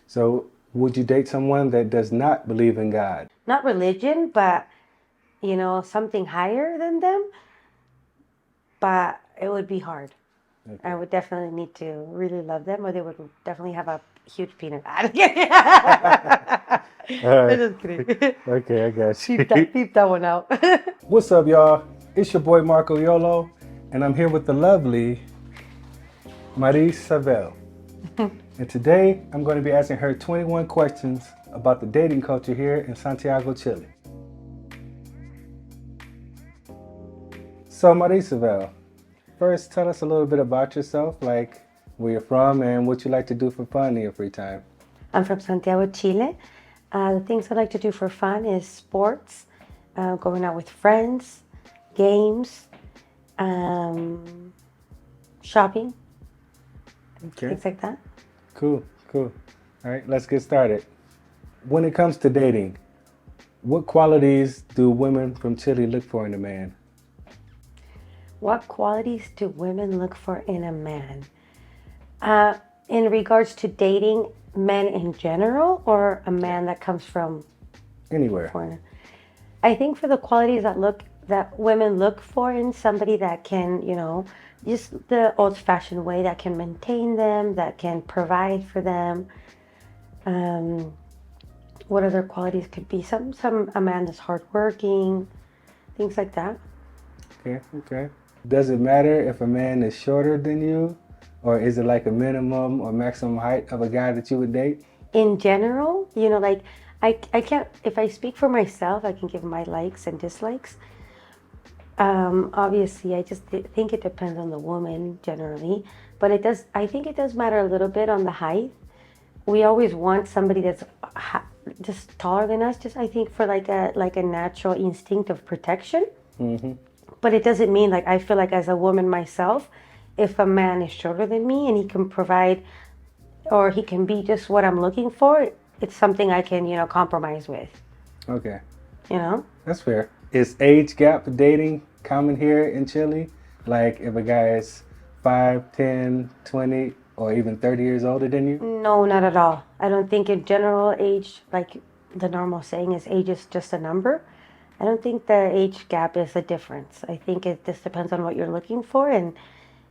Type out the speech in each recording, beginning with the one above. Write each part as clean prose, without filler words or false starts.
So, would you date someone that does not believe in God? Not religion, but, something higher than them. But it would be hard. I would definitely need to really love them, or they would definitely have a huge penis. I'm All right. just kidding. Okay, I got you. Beep that one out. What's up, y'all? It's your boy Marco Yolo, and I'm here with the lovely Marie Savel. And today, I'm going to be asking her 21 questions about the dating culture here in Santiago, Chile. So, Marie Savel, first tell us a little bit about yourself, like where you're from and what you like to do for fun in your free time. I'm from Santiago, Chile. The things I like to do for fun is sports, going out with friends, games, shopping, Okay. things like that. Cool. All right, let's get started. When it comes to dating, what qualities do women from Chile look for in a man? What qualities do women look for in a man? In regards to dating men in general, or a man that comes from Anywhere. foreign? I think for the qualities that women look for in somebody that can, just the old-fashioned way, that can maintain them, that can provide for them. What other qualities could be? A man that's hardworking, things like that. Okay. Does it matter if a man is shorter than you, or is it like a minimum or maximum height of a guy that you would date? In general, like I can't, if I speak for myself, I can give my likes and dislikes. Obviously, I just think it depends on the woman generally, but I think it does matter a little bit on the height. We always want somebody that's just taller than us, just I think for like a natural instinct of protection. Mm-hmm. But it doesn't mean, like, I feel like as a woman myself, if a man is shorter than me and he can provide, or he can be just what I'm looking for, it's something I can, compromise with. Okay. That's fair. Is age gap dating common here in Chile? Like if a guy is 5, 10, 20, or even 30 years older than you? No, not at all. I don't think in general age, like the normal saying is age is just a number. I don't think the age gap is a difference. I think it just depends on what you're looking for and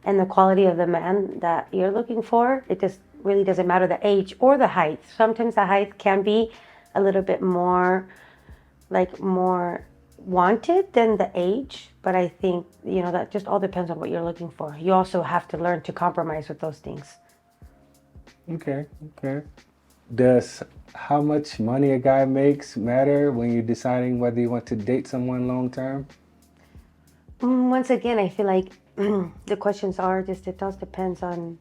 the quality of the man that you're looking for. It just really doesn't matter the age or the height. Sometimes the height can be a little bit more wanted than the age, but I think, that just all depends on what you're looking for. You also have to learn to compromise with those things. Okay. Does how much money a guy makes matter when you're deciding whether you want to date someone long term? Once again, I feel like the questions are just, it just depends on,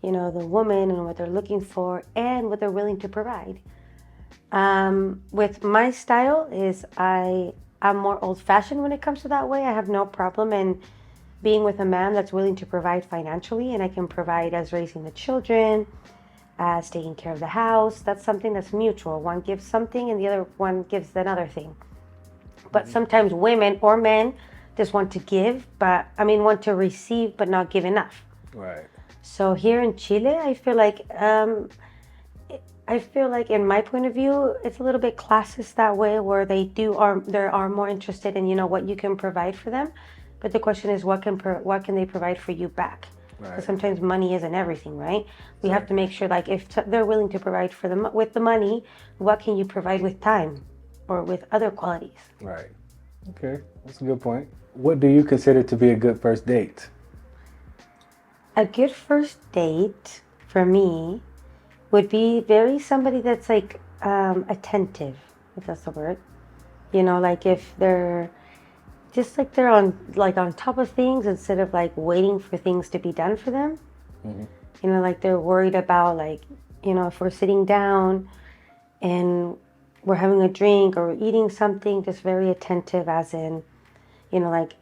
the woman and what they're looking for and what they're willing to provide. With my style is I'm more old-fashioned when it comes to that way. I have no problem in being with a man that's willing to provide financially, and I can provide as raising the children, as taking care of the house. That's something that's mutual. One gives something and the other one gives another thing. But sometimes women or men just want to want to receive but not give enough. Right. So here in Chile, I feel like in my point of view, it's a little bit classist that way, where they are more interested in, what you can provide for them. But the question is, what can they provide for you back? Right. Because sometimes money isn't everything, right? We have to make sure, like, if they're willing to provide for them with the money, what can you provide with time or with other qualities? Right. Okay, that's a good point. What do you consider to be a good first date? A good first date for me would be somebody that's like attentive, if that's the word. Like if they're just like they're on top of things instead of like waiting for things to be done for them. Mm-hmm. Like they're worried about, like, if we're sitting down and we're having a drink or eating something, just very attentive, as in, like,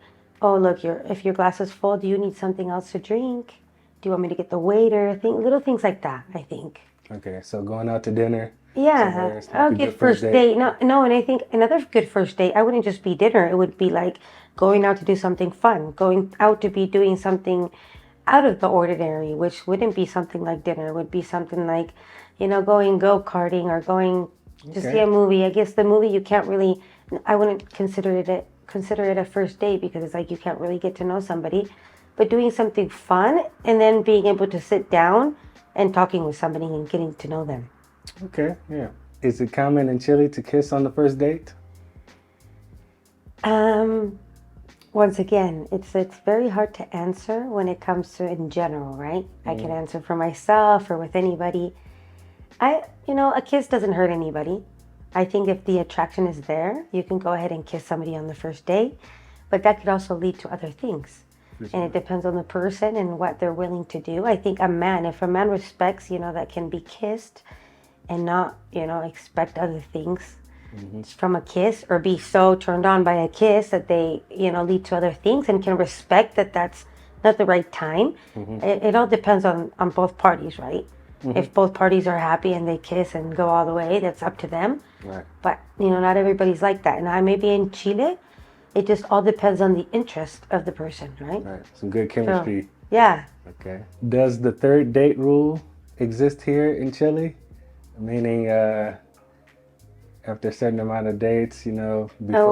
oh, look, if your glass is full, do you need something else to drink? Do you want me to get the waiter? Little things like that, I think. Okay, so going out to dinner. Yeah, a good first date. No, and I think another good first date, I wouldn't just be dinner. It would be like going out to do something fun, going out to be doing something out of the ordinary, which wouldn't be something like dinner. It would be something like going go-karting or going to see a movie. I guess the movie you can't really, I wouldn't consider it a first date because it's like you can't really get to know somebody. But doing something fun and then being able to sit down and talking with somebody and getting to know them. Okay, yeah. Is it common in Chile to kiss on the first date? Once again, it's very hard to answer when it comes to in general, right? I can answer for myself or with anybody. A kiss doesn't hurt anybody. I think if the attraction is there, you can go ahead and kiss somebody on the first date, but that could also lead to other things. And it depends on the person and what they're willing to do. I think if a man respects, that can be kissed and not, expect other things from a kiss or be so turned on by a kiss that they, lead to other things and can respect that that's not the right time. It all depends on both parties, right? If both parties are happy and they kiss and go all the way, that's up to them. Right. But, not everybody's like that. And maybe in Chile, it just all depends on the interest of the person, right? Right. Some good chemistry. So, yeah. Okay. Does the third date rule exist here in Chile? Meaning, after a certain amount of dates, before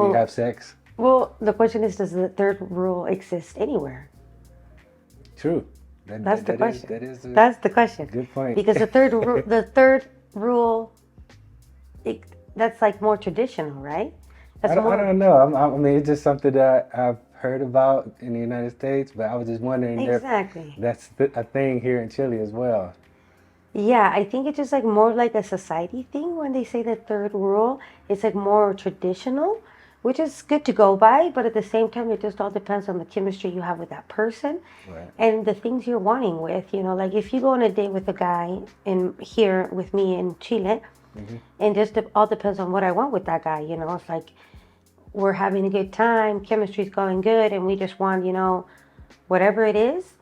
you have sex? Well, the question is, does the third rule exist anywhere? True. That's the question. That's the question. Good point. Because the third rule, that's like more traditional, right? I don't know. I mean, it's just something that I've heard about in the United States, but I was just wondering if that's a thing here in Chile as well. Yeah, I think it's just like more like a society thing when they say the third rule. It's like more traditional, which is good to go by, but at the same time, it just all depends on the chemistry you have with that person and the things you're wanting with. Like if you go on a date with a guy here with me in Chile, and just all depends on what I want with that guy. It's like we're having a good time, chemistry's going good, and we just want, whatever it is,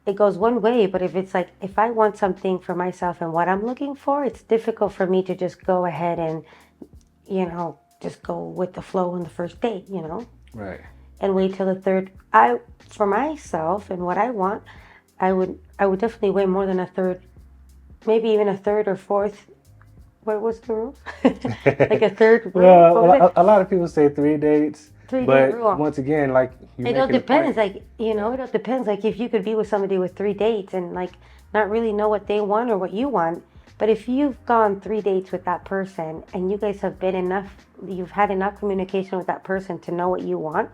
it goes one way. But if I want something for myself and what I'm looking for, it's difficult for me to just go ahead and, just go with the flow on the first date, Right. And wait till the third. For myself and what I want, I would definitely wait more than a third, maybe even a third or fourth. What was the rule? Like a third rule? Well, a lot of people say 3 dates. But rule. Once again, like it all depends. It all depends. Like if you could be with somebody with 3 dates and like not really know what they want or what you want, but if you've gone 3 dates with that person and you guys have you've had enough communication with that person to know what you want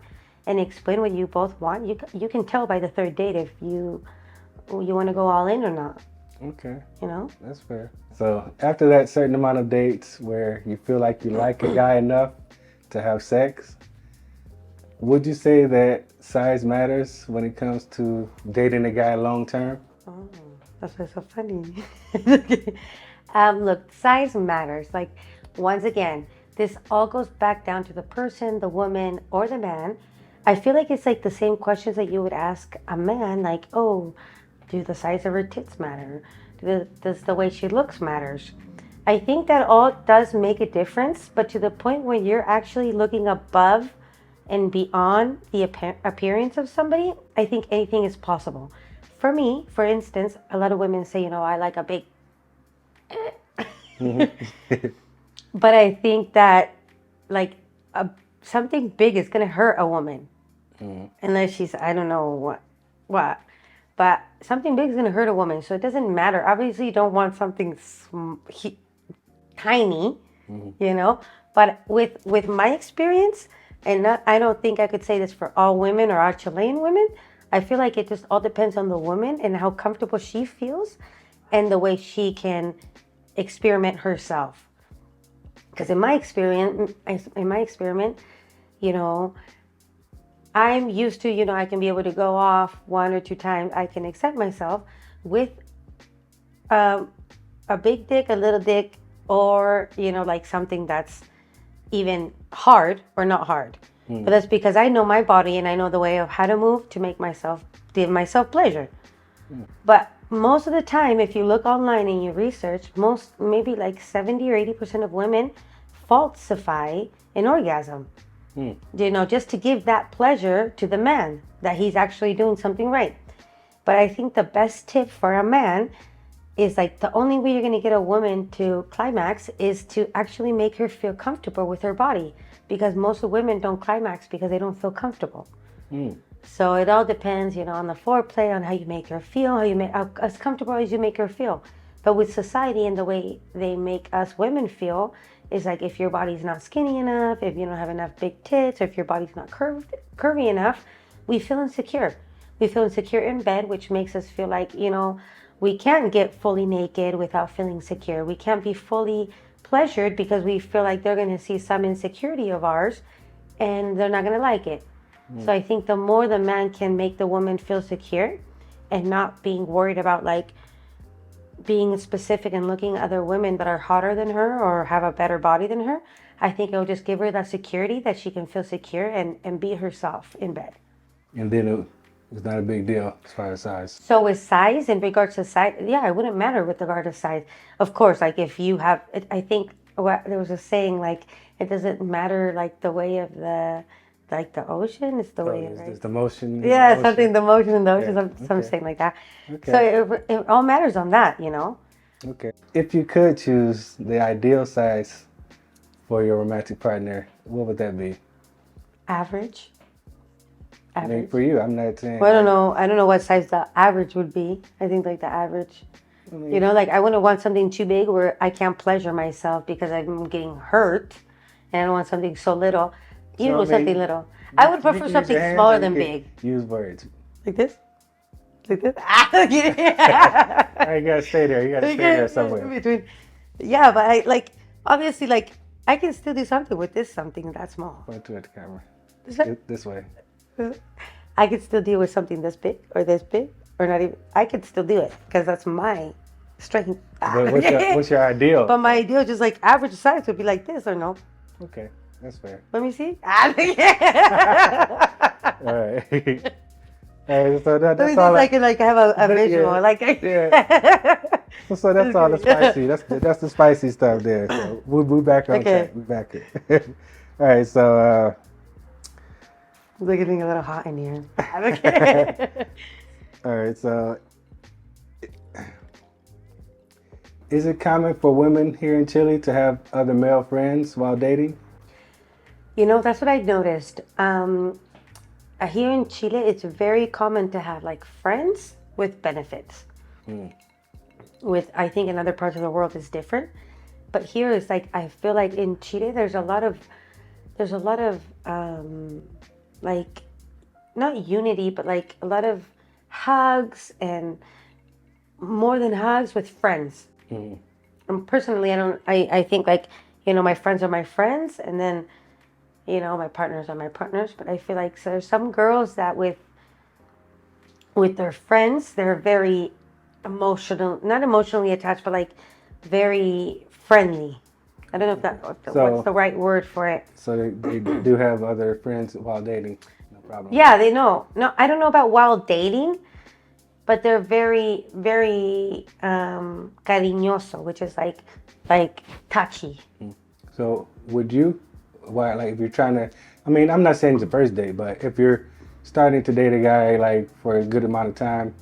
and explain what you both want, you can tell by the 3rd date if you want to go all in or not. Okay. That's fair. So after that certain amount of dates where you feel like you like a guy enough to have sex, would you say that size matters when it comes to dating a guy long term? Oh, that's so funny. Look, size matters. Like, once again, this all goes back down to the person, the woman, or the man. I feel like it's like the same questions that you would ask a man, like, oh, do the size of her tits matter? Does the way she looks matters? I think that all does make a difference, but to the point where you're actually looking above and beyond the appearance of somebody, I think anything is possible. For me, for instance, a lot of women say, I like a big... But I think that like something big is going to hurt a woman. Unless she's, I don't know what. But something big is going to hurt a woman. So it doesn't matter. Obviously, you don't want something tiny, But with my experience, I don't think I could say this for all women or all Chilean women. I feel like it just all depends on the woman and how comfortable she feels and the way she can experiment herself. Because in my experiment, I'm used to, I can be able to go off 1 or 2 times. I can accept myself with a big dick, a little dick, or, like something that's even hard or not hard. But that's because I know my body and I know the way of how to move to give myself pleasure. But most of the time, if you look online and you research, maybe like 70 or 80% of women falsify an orgasm. Just to give that pleasure to the man, that he's actually doing something right. But I think the best tip for a man is like the only way you're going to get a woman to climax is to actually make her feel comfortable with her body, because most of women don't climax because they don't feel comfortable. So it all depends, on the foreplay, on how you make her feel, as comfortable as you make her feel. But with society and the way they make us women feel is like, if your body's not skinny enough, if you don't have enough big tits, or if your body's not curvy enough, we feel insecure. We feel insecure in bed, which makes us feel like, we can't get fully naked without feeling secure. We can't be fully pleasured because we feel like they're going to see some insecurity of ours and they're not going to like it. So I think the more the man can make the woman feel secure and not being worried about like being specific and looking at other women that are hotter than her or have a better body than her, I think it'll just give her that security that she can feel secure and be herself in bed. And then it's not a big deal as far as size. So with size, in regards to size, yeah, it wouldn't matter with regard to size. Of course, like if you have, I think there was a saying like, it doesn't matter like the way of the ocean, it's the way, right? It's the motion. Yeah, something, the motion in the ocean, something Okay. like that. Okay. So it all matters on that, Okay. If you could choose the ideal size for your romantic partner, what would that be? Average. I mean, for you, I'm not saying. Well, I don't know what size the average would be. I think like the average. Like I wouldn't want something too big where I can't pleasure myself because I'm getting hurt, and I don't want something so little. Something little. I would prefer something smaller than big. Use words. Like this? Like this? You gotta stay there. You gotta stay there somewhere. Yeah, but I obviously I can still do something with this something that small. Point to the camera. This way. I could still deal with something this big or not even. I could still do it because that's my strength. But what's your ideal? But my ideal, just like average size, would be like this or no? Okay, that's fair. Let me see. All right. So that's all. I can have a visual. Yeah. So that's all the spicy. That's the spicy stuff there. So we'll back on track. We back it. All right. So. It's getting a little hot in here. All right. So. Is it common for women here in Chile to have other male friends while dating? That's what I noticed. Here in Chile, it's very common to have like friends with benefits. I think in other parts of the world it's different, but here it's like I feel like in Chile there's a lot of like not unity, but like a lot of hugs, and more than hugs, with friends. And personally, I think like my friends are my friends, and then my partners are my partners. But I feel like there's some girls that with their friends, they're very not emotionally attached, but like very friendly. I don't know if what's the right word for it. So they do have other friends while dating, no problem. Yeah, they know. No, I don't know about while dating, but they're very, very cariñoso, which is like touchy. So would you, if you're trying to, I mean, I'm not saying it's the first date, but if you're starting to date a guy like for a good amount of time,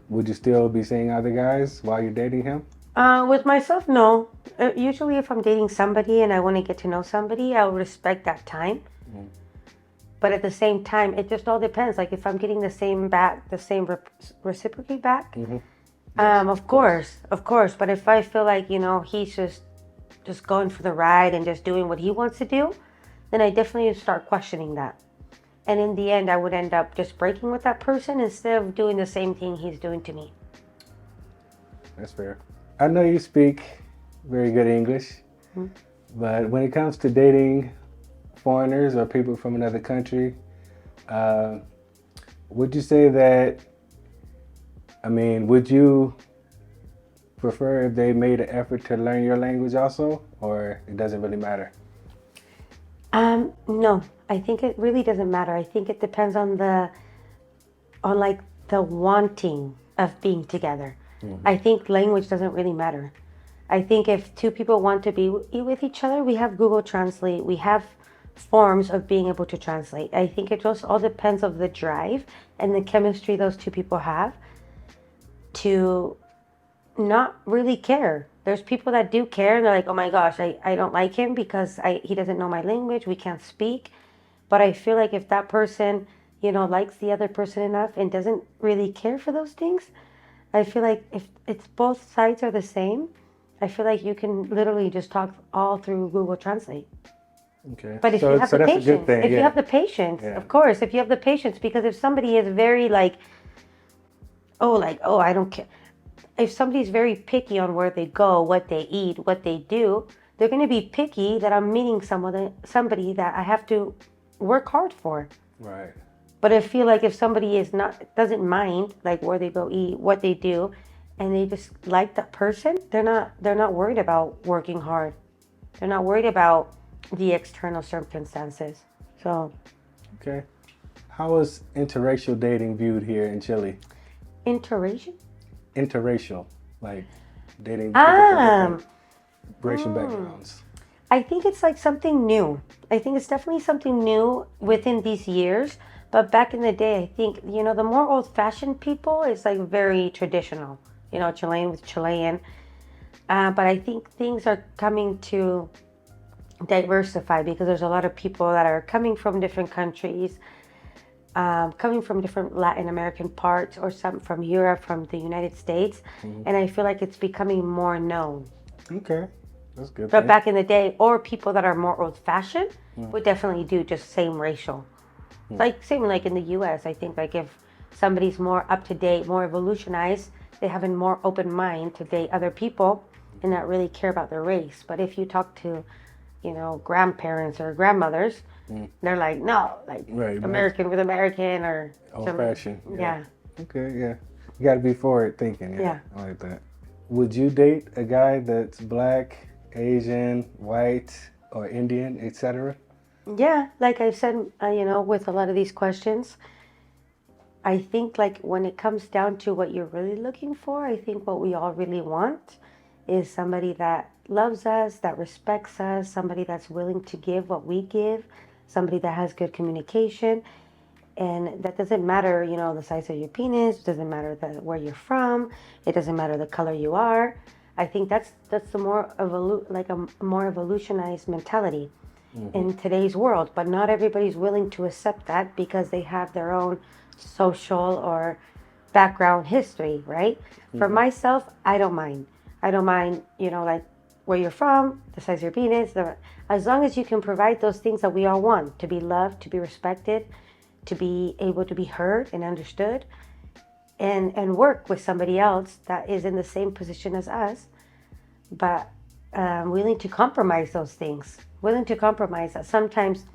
would you still be seeing other guys while you're dating him? With myself, no. Usually if I'm dating somebody and I want to get to know somebody, I'll respect that time. But at the same time, it just all depends. Like if I'm getting the same reciprocate back, of course. But if I feel like, he's just going for the ride and just doing what he wants to do, then I definitely start questioning that. And in the end, I would end up just breaking with that person instead of doing the same thing he's doing to me. That's fair. I know you speak very good English, but when it comes to dating foreigners or people from another country, would you say that, would you prefer if they made an effort to learn your language also, or it doesn't really matter? No, I think it really doesn't matter. I think it depends on the wanting of being together. I think language doesn't really matter. I think if two people want to be with each other, we have Google Translate. We have forms of being able to translate. I think it just all depends on the drive and the chemistry those two people have to not really care. There's people that do care, and they're like, oh my gosh, I don't like him because he doesn't know my language, we can't speak. But I feel like if that person, likes the other person enough and doesn't really care for those things, I feel like if it's both sides are the same, I feel like you can literally just talk all through Google Translate. Okay. But if you have So the that's a good patience, thing. if you Yeah. have the patience, Yeah. of course, if you have the patience, because if somebody is very oh, I don't care. If somebody's very picky on where they go, what they eat, what they do, they're going to be picky that I'm meeting somebody that I have to work hard for. Right. But I feel like if somebody doesn't mind like where they go eat, what they do, and they just like that person, they're not worried about working hard. They're not worried about the external circumstances. So, Okay. How is interracial dating viewed here in Chile? interracial? Interracial, like dating people from Um, different racial backgrounds. I think it's like something new. I think it's definitely something new within these years. But back in the day, I think, the more old fashioned people is like very traditional, Chilean with Chilean. But I think things are coming to diversify because there's a lot of people that are coming from different countries, coming from different Latin American parts, or some from Europe, from the United States. And I feel like it's becoming more known. Okay. That's good. But thing. back in the day, or people that are more old fashioned would definitely do just same racial. Like same like in the US, I think like if somebody's more up to date, more evolutionized, they have a more open mind to date other people and not really care about their race. But if you talk to, grandparents or grandmothers, they're like, no, like Right, American with American or old fashioned. Yeah. Okay, yeah. You got to be forward thinking. Yeah, Yeah. I like that. Would you date a guy that's black, Asian, white, or Indian, etc.? Yeah, like I've said, with a lot of these questions, I think like when it comes down to what you're really looking for, I think what we all really want is somebody that loves us, that respects us, somebody that's willing to give what we give, somebody that has good communication. And that doesn't matter, the size of your penis, doesn't matter where you're from, it doesn't matter the color you are. I think that's the more like a more evolutionized mentality in today's world. But not everybody's willing to accept that because they have their own social or background history, right? For myself, I don't mind. I don't mind, like where you're from, the size of your penis, as long as you can provide those things that we all want, to be loved, to be respected, to be able to be heard and understood, and work with somebody else that is in the same position as us, but willing to compromise those things, willing to compromise that sometimes,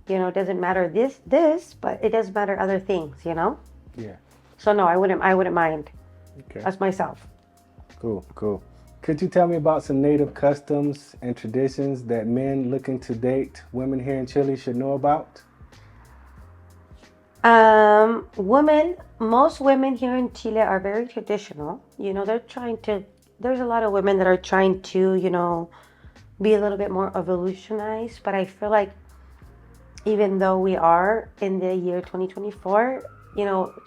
it doesn't matter this, but it does matter other things, Yeah. So no, I wouldn't mind. Okay. That's myself. Cool. Could you tell me about some native customs and traditions that men looking to date women here in Chile should know about? Most women here in Chile are very traditional. There's a lot of women that are trying to, be a little bit more evolutionized, but I feel like even though we are in the year 2024,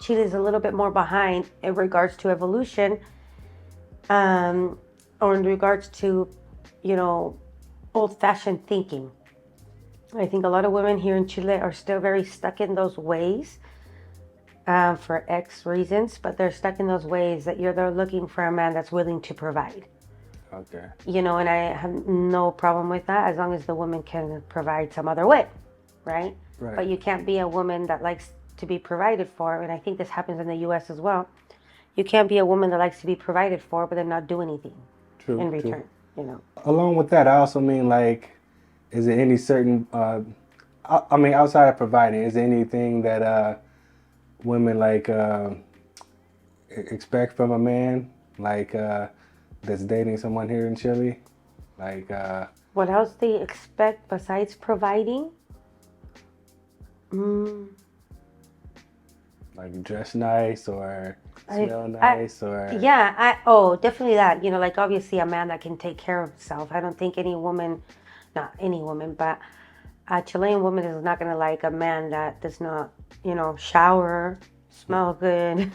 Chile is a little bit more behind in regards to evolution, or in regards to, old-fashioned thinking. I think a lot of women here in Chile are still very stuck in those ways, for X reasons, but they're stuck in those ways that they're looking for a man that's willing to provide. Okay. And I have no problem with that as long as the woman can provide some other way, right? Right. But you can't be a woman that likes to be provided for, and I think this happens in the U.S. as well. You can't be a woman that likes to be provided for, but then not do anything in return, Along with that, I also mean, like, is there any certain, I mean, outside of providing, is there anything that women, like, expect from a man, like, that's dating someone here in Chile? Like, What else they expect besides providing? like dress nice or smell nice or... Yeah, definitely that. Like obviously a man that can take care of himself. I don't think not any woman, but a Chilean woman is not going to like a man that does not, shower, smell good.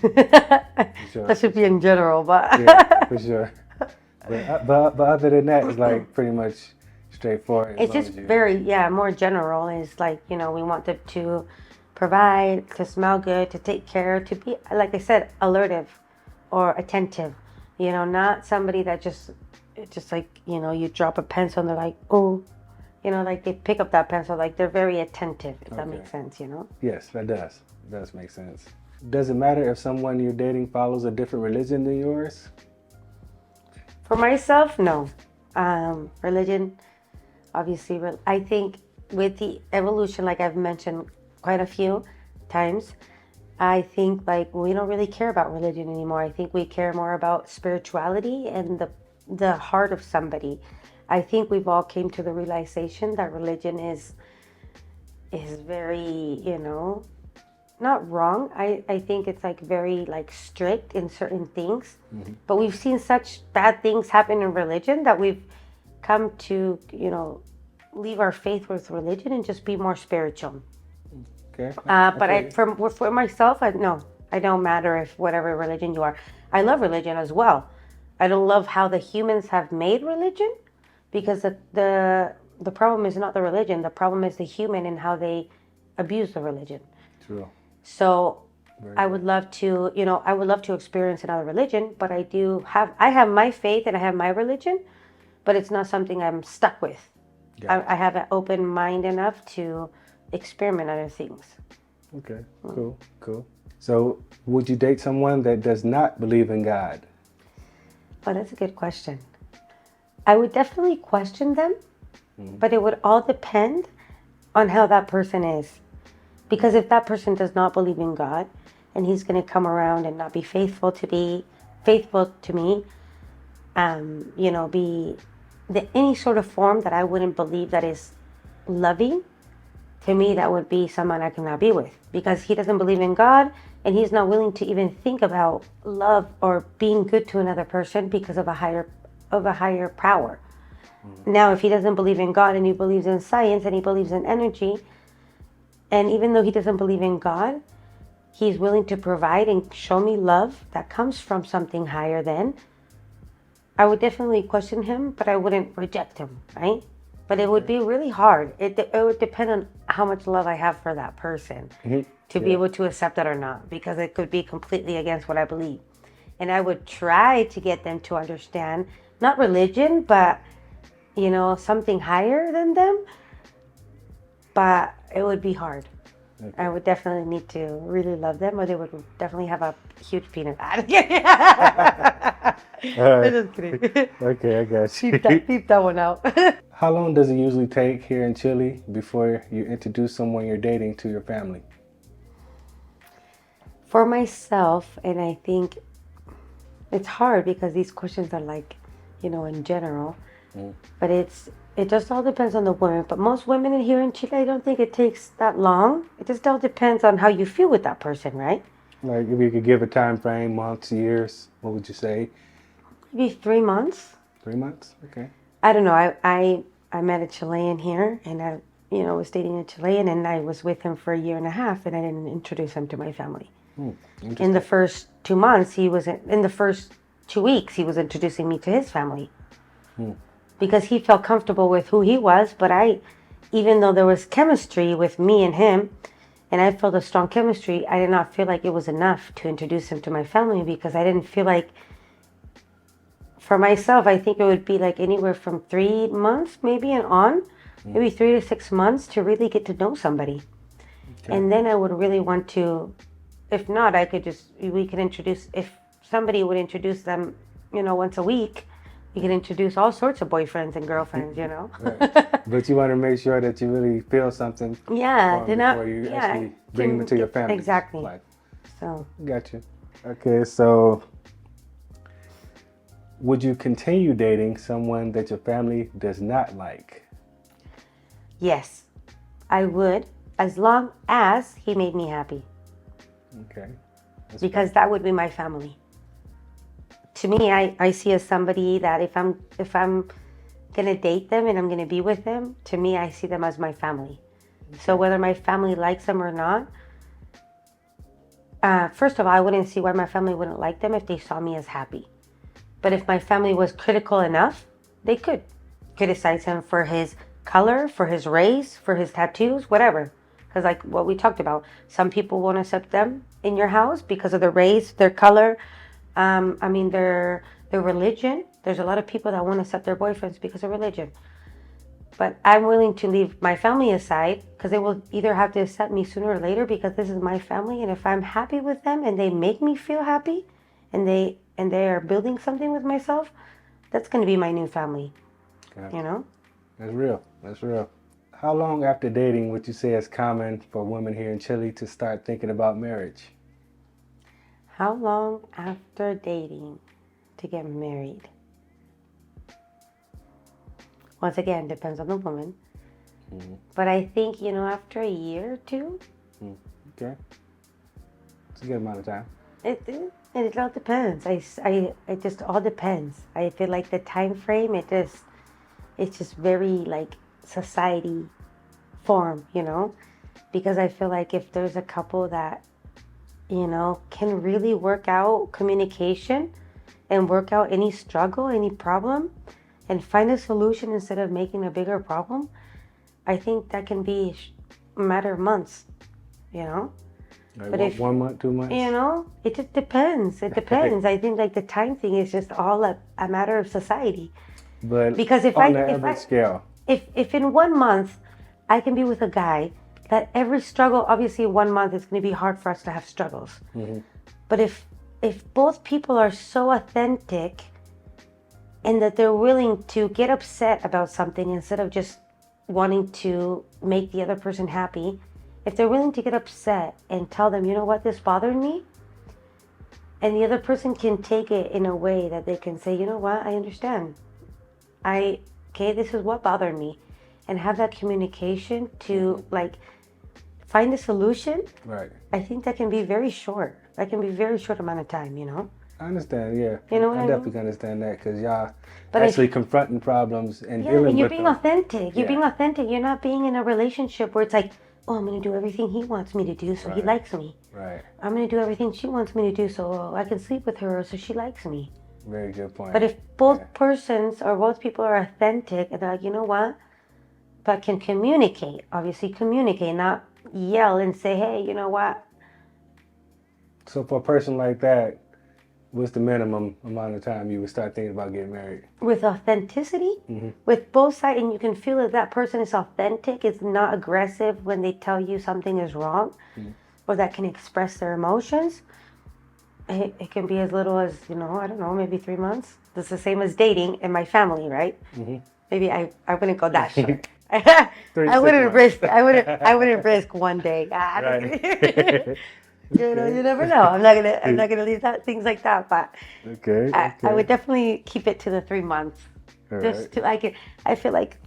Sure. That should be in general, but Yeah, for sure. But other than that, it's like pretty much straightforward. it's just very, more general. It's like, we want them to provide, to smell good, to take care, to be, like I said, alertive or attentive. Not somebody that just like, you drop a pencil and they're like, oh, like they pick up that pencil, like they're very attentive, if that makes sense, Yes, that does. It does make sense. Does it matter if someone you're dating follows a different religion than yours? For myself, no. Religion, obviously, I think with the evolution, like I've mentioned quite a few times, I think like we don't really care about religion anymore. I think we care more about spirituality and the heart of somebody. I think we've all came to the realization that religion is very, not wrong. I think it's like very like strict in certain things, but we've seen such bad things happen in religion that we've come to, leave our faith with religion and just be more spiritual. Okay. But for myself, no, I don't matter if whatever religion you are. I love religion as well. I don't love how the humans have made religion, because the problem is not the religion. The problem is the human and how they abuse the religion. True. So I would love to, I would love to experience another religion, but I have my faith and I have my religion, but it's not something I'm stuck with. Yeah. I have an open mind enough to experiment other things. Okay, cool. So would you date someone that does not believe in God? Oh, that's a good question. I would definitely question them, but it would all depend on how that person is. Because if that person does not believe in God and he's going to come around and not be faithful to me, be any sort of form that I wouldn't believe that is loving, to me, that would be someone I cannot be with, because he doesn't believe in God and he's not willing to even think about love or being good to another person because of a higher power. Now, if he doesn't believe in God and he believes in science and he believes in energy, and even though he doesn't believe in God, he's willing to provide and show me love that comes from something higher than, I would definitely question him, but I wouldn't reject him, right? But it would be really hard. It would depend on how much love I have for that person to be able to accept it or not, because it could be completely against what I believe. And I would try to get them to understand, not religion, but, something higher than them. But it would be hard. Okay. I would definitely need to really love them, or they would definitely have a huge penis. I'm just kidding. Okay, I got you. Keep that one out. How long does it usually take here in Chile before you introduce someone you're dating to your family? For myself, and I think it's hard because these questions are like, in general, but it just all depends on the woman. But most women here in Chile, I don't think it takes that long. It just all depends on how you feel with that person, right? Like if you could give a time frame, months, years, what would you say? Maybe 3 months. 3 months? Okay. I don't know. I met a Chilean here, and I was dating a Chilean, and I was with him for 1.5 years, and I didn't introduce him to my family. In the first 2 months, in the first 2 weeks, he was introducing me to his family. Because he felt comfortable with who he was, but even though there was chemistry with me and him, and I felt a strong chemistry, I did not feel like it was enough to introduce him to my family, because I didn't feel like, for myself, I think it would be like anywhere from 3 months maybe and on, maybe 3 to 6 months to really get to know somebody. Okay. And then I would really want to, if not, we could introduce, if somebody would introduce them, once a week, you can introduce all sorts of boyfriends and girlfriends, Right. But you want to make sure that you really feel something before you actually bring them to your family. Exactly. Life. So. Gotcha. Okay, so would you continue dating someone that your family does not like? Yes, I would, as long as he made me happy. Okay. Because that would be my family. To me, I see as somebody that if I'm gonna date them and I'm gonna be with them, to me, I see them as my family. Okay. So whether my family likes them or not, First of all, I wouldn't see why my family wouldn't like them if they saw me as happy. But if my family was critical enough, they could criticize him for his color, for his race, for his tattoos, whatever. Because like what we talked about, some people won't accept them in your house because of their race, their color, their religion. There's a lot of people that won't accept their boyfriends because of religion. But I'm willing to leave my family aside because they will either have to accept me sooner or later because this is my family. And if I'm happy with them and they make me feel happy and they are building something with myself, that's going to be my new family. Okay. You know? That's real. That's real. How long after dating would you say it's common for women here in Chile to start thinking about marriage? How long after dating to get married? Once again, depends on the woman. Mm-hmm. But I think, after a year or two. Okay. It's a good amount of time. It all depends. It just all depends. I feel like the time frame, it's just very like society form, because I feel like if there's a couple that, can really work out communication and work out any struggle, any problem, and find a solution instead of making a bigger problem, I think that can be a matter of months, Like but if 1 month, 2 months? It just depends. It depends. I think like the time thing is just all a matter of society. But because if on the average scale. If in 1 month I can be with a guy that every struggle, obviously 1 month it's going to be hard for us to have struggles. Mm-hmm. But if both people are so authentic and that they're willing to get upset about something instead of just wanting to make the other person happy, if they're willing to get upset and tell them, you know what, this bothered me, and the other person can take it in a way that they can say, you know what, I understand. This is what bothered me. And have that communication to like find a solution. Right. I think that can be very short. That can be a very short amount of time, I understand, yeah. I definitely understand that because y'all actually confronting problems and dealing with them. And you're being authentic. You're being authentic. You're not being in a relationship where it's like, oh, I'm going to do everything he wants me to do so he likes me. Right. I'm going to do everything she wants me to do so I can sleep with her so she likes me. Very good point. But if both persons or both people are authentic and they're like, you know what, but can communicate, not yell and say, hey, you know what. So for a person like that, what's the minimum amount of time you would start thinking about getting married? With authenticity, with both sides, and you can feel that person is authentic, is not aggressive when they tell you something is wrong, or that can express their emotions. It can be as little as, I don't know, maybe 3 months. That's the same as dating in my family, right? Mm-hmm. Maybe I wouldn't go that short. I wouldn't risk 1 day. Right. You never know. I'm not gonna leave things like that. But I would definitely keep it to the 3 months. I feel like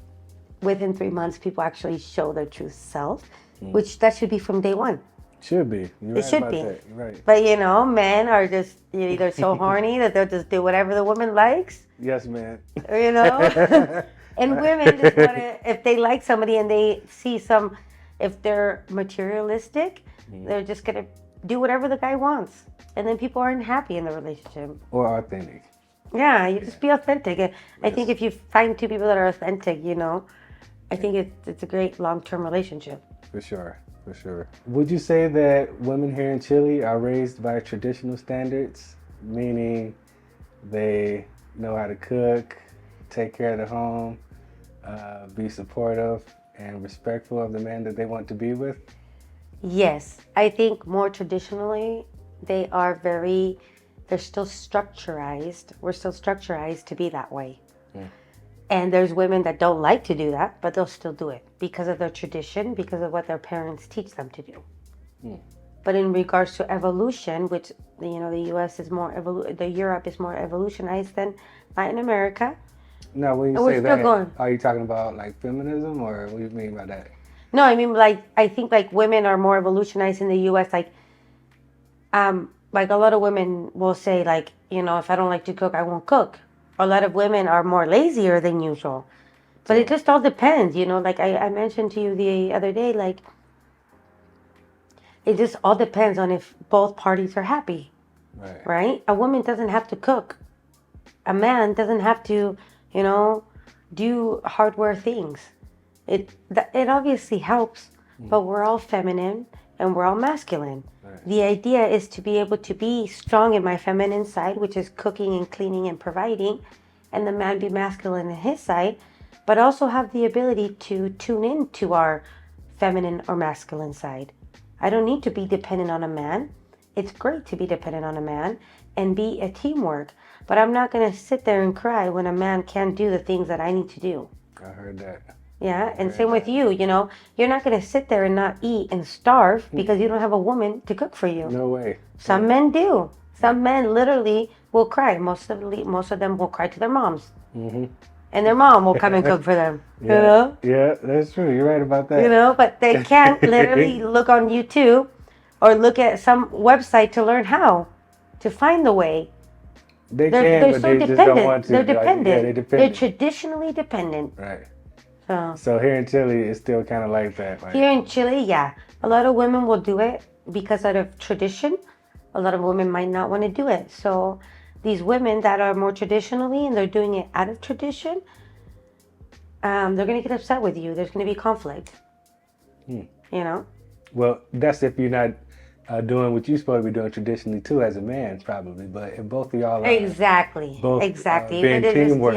within 3 months, people actually show their true self, which that should be from day one. Should be. It should be. Right. But men are just either so horny that they'll just do whatever the woman likes. Yes, man. And women just want to, if they like somebody and they see if they're materialistic, they're just going to do whatever the guy wants. And then people aren't happy in the relationship. Or authentic. Yeah, you just be authentic. Yes. I think if you find two people that are authentic, I think it's a great long-term relationship. For sure. Would you say that women here in Chile are raised by traditional standards, meaning they know how to cook, take care of the home, be supportive and respectful of the man that they want to be with? Yes, I think more traditionally they're still structurized. We're still structurized to be that way. And there's women that don't like to do that, but they'll still do it because of their tradition, because of what their parents teach them to do. But in regards to evolution, which the U.S. is more Europe is more evolutionized than Latin America. No, when you say that, are you talking about like feminism, or what do you mean by that? No, I mean I think women are more evolutionized in the U.S. Like a lot of women will say if I don't like to cook, I won't cook. A lot of women are more lazier than usual. But it just all depends, I mentioned to you the other day, It just all depends on if both parties are happy, right? A woman doesn't have to cook. A man doesn't have to, you know, do hardware things. It obviously helps, but we're all feminine and we're all masculine. The idea is to be able to be strong in my feminine side, which is cooking and cleaning and providing, and the man be masculine in his side, but also have the ability to tune in to our feminine or masculine side. I don't need to be dependent on a man. It's great to be dependent on a man and be a teamwork, but I'm not going to sit there and cry when a man can't do the things that I need to do. I heard that. Yeah, and same with you, you know. You're not going to sit there and not eat and starve because you don't have a woman to cook for you. No way. Some men do. Some men literally will cry. Most of them will cry to their moms. And their mom will come and cook for them. Yeah. You know? Yeah, that's true. You're right about that. You know, but they can't literally look on YouTube or look at some website to learn how to find the way. They're so they dependent. just don't want to. They're dependent. Yeah, they're dependent. They're traditionally dependent. Right. So here in Chile, it's still kind of like that. Right? Here in Chile, yeah. A lot of women will do it because out of tradition. A lot of women might not want to do it. So these women that are more traditionally and they're doing it out of tradition, they're going to get upset with you. There's going to be conflict. You know? Well, that's if you're not doing what you're supposed to be doing traditionally too as a man, probably. But if both of y'all are exactly being teamwork,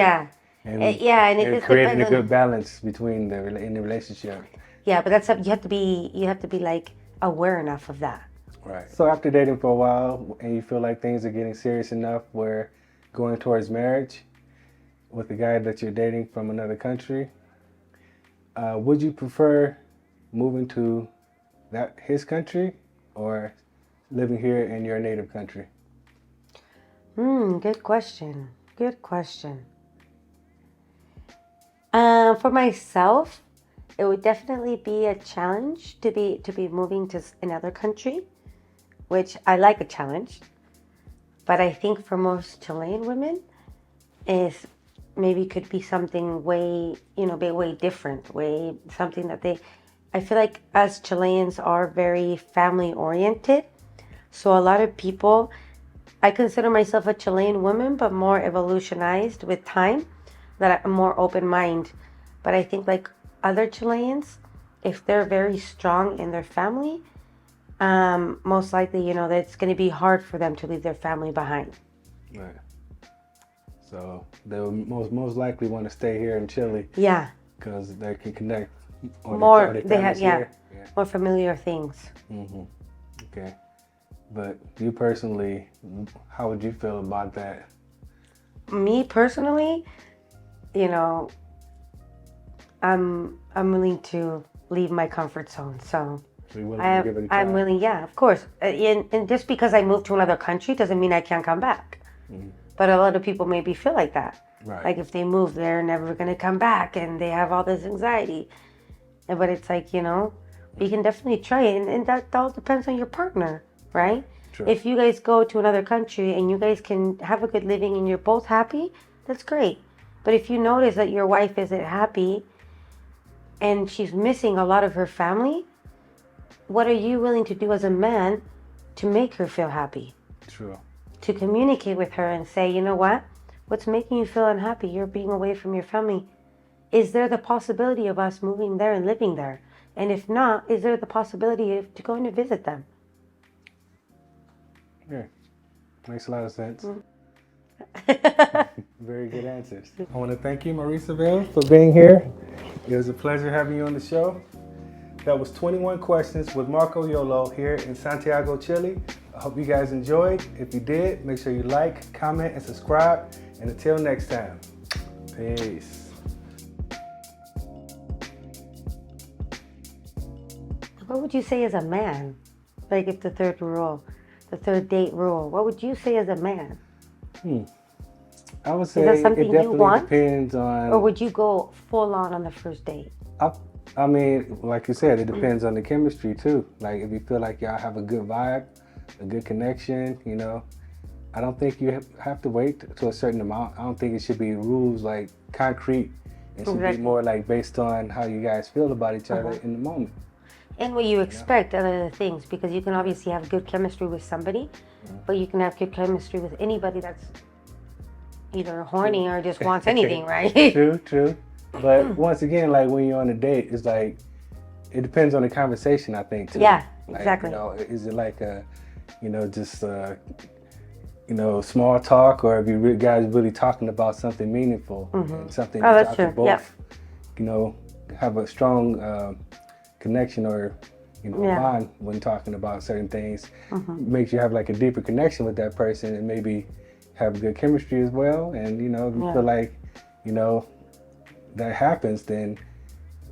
and it creating a good balance between in the relationship. Yeah, but that's something you have to be like aware enough of that. Right. So after dating for a while, and you feel like things are getting serious enough where going towards marriage with the guy that you're dating from another country, would you prefer moving to his country or living here in your native country? Good question. Good question. For myself, it would definitely be a challenge to be moving to another country, which I like a challenge. But I think for most Chilean women, is maybe could be something way different, something that I feel like us Chileans are very family oriented. So a lot of people, I consider myself a Chilean woman, but more evolutionized with time, that I'm more open mind. But I think like other Chileans, if they're very strong in their family, most likely, that it's going to be hard for them to leave their family behind. Right. So they would most likely want to stay here in Chile. Yeah. Because they can connect. More familiar things. Mm-hmm. Okay. But you personally, how would you feel about that? Me personally, I'm willing to leave my comfort zone. So you're willing to give it a try? I'm willing, yeah, of course. And just because I moved to another country doesn't mean I can't come back. Mm-hmm. But a lot of people maybe feel like that. Right. Like if they move, they're never going to come back and they have all this anxiety. But it's like, we can definitely try it. And that all depends on your partner, right? True. If you guys go to another country and you guys can have a good living and you're both happy, that's great. But if you notice that your wife isn't happy and she's missing a lot of her family, what are you willing to do as a man to make her feel happy? True. To communicate with her and say, you know what? What's making you feel unhappy? You're being away from your family. Is there the possibility of us moving there and living there? And if not, is there the possibility of to going to visit them? Yeah, makes a lot of sense. Very good answers. I want to thank you, Marisabel, for being here. It was a pleasure having you on the show. That was 21 Questions with Marco Yolo here in Santiago, Chile. I hope you guys enjoyed. If you did, make sure you like, comment, and subscribe. And until next time, peace. What would you say as a man? Like if the third date rule, what would you say as a man? I would say is that something it definitely you want? Depends on... Or would you go full on the first date? I mean, like you said, it depends on the chemistry too. Like if you feel like y'all have a good vibe, a good connection, I don't think you have to wait to a certain amount. I don't think it should be rules like concrete. It should be more like based on how you guys feel about each other in the moment. And what you expect out of the things, because you can obviously have good chemistry with somebody, but you can have good chemistry with anybody that's either horny or just wants anything, right? True. But once again, like when you're on a date, it's like, it depends on the conversation, I think, too. Yeah, Like, exactly. you know, is it like a, just, small talk, or if you guys really talking about something meaningful and something Oh, that that's y'all can true. Yep. both, have a strong connection or, bond when talking about certain things, makes you have like a deeper connection with that person and maybe have good chemistry as well. And, if you feel like, that happens, then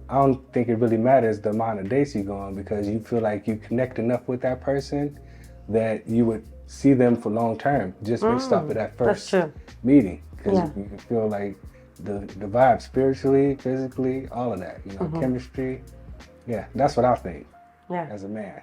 I don't think it really matters the amount of dates you go on, because you feel like you connect enough with that person that you would see them for long term, just based off of that first meeting. Because you can feel like the vibe spiritually, physically, all of that, chemistry. Yeah, that's what I think as a man,